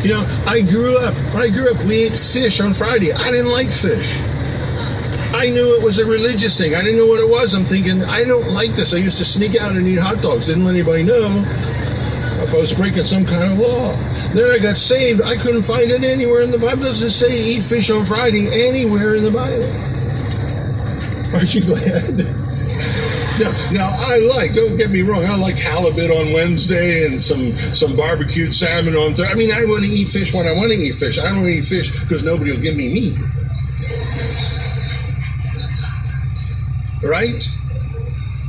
You know, when I grew up, we ate fish on Friday. I didn't like fish. I knew it was a religious thing. I didn't know what it was. I'm thinking, I don't like this. I used to sneak out and eat hot dogs. Didn't let anybody know if I was breaking some kind of law. Then I got saved. I couldn't find it anywhere in the Bible. It doesn't say eat fish on Friday anywhere in the Bible. Aren't you glad? Now don't get me wrong, I like halibut on Wednesday and some barbecued salmon on Thursday. I mean, I want to eat fish when I want to eat fish. I don't eat fish because nobody will give me meat. Right?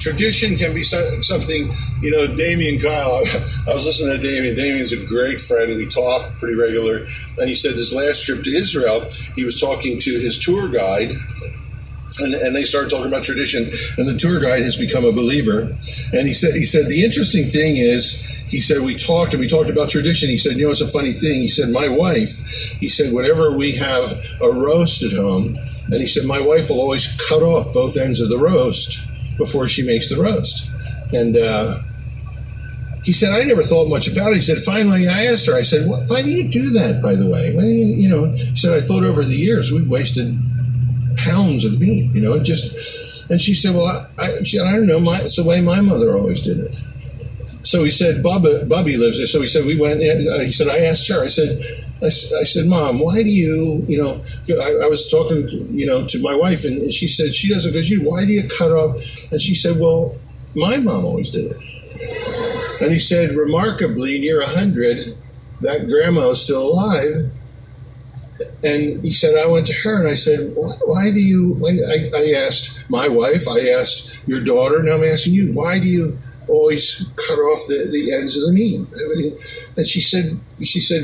Tradition can be something, Damien Kyle, I was listening to Damien. Damien's a great friend. We talk pretty regular. And he said his last trip to Israel, he was talking to his tour guide, and they started talking about tradition, and the tour guide has become a believer. And he said the interesting thing is, he said we talked about tradition. He said, it's a funny thing. He said, my wife, he said, whenever we have a roast at home, and he said, my wife will always cut off both ends of the roast before she makes the roast. And he said, I never thought much about it. He said, finally I asked her, I said, why do you do that, by the way? Why do you, he said, I thought over the years we've wasted pounds of meat, and she said, well, I don't know, it's the way my mother always did it. So he said, Bubby lives there. So he said, we went, he said, I asked her, I said, Mom, why do you, I was talking, to my wife, and she said, she doesn't, because why do you cut off? And she said, well, my mom always did it. And he said, remarkably, near 100, that grandma is still alive. And he said, I went to her and I said, why do you, I asked my wife, I asked your daughter, now I'm asking you, why do you always cut off the ends of the meat? And she said,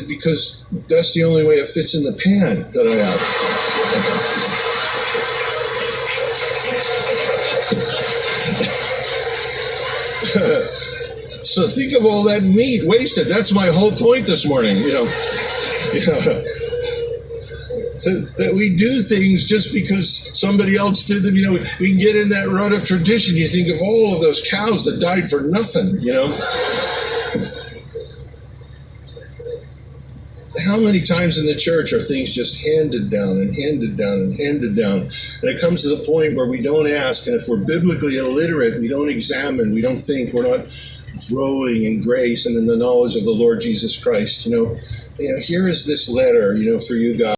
because that's the only way it fits in the pan that I have. So think of all that meat wasted. That's my whole point this morning, that we do things just because somebody else did them. We can get in that rut of tradition. You think of all of those cows that died for nothing, How many times in the church are things just handed down and handed down and handed down? And it comes to the point where we don't ask, and if we're biblically illiterate, we don't examine, we don't think, we're not growing in grace and in the knowledge of the Lord Jesus Christ. Here is this letter, for you guys.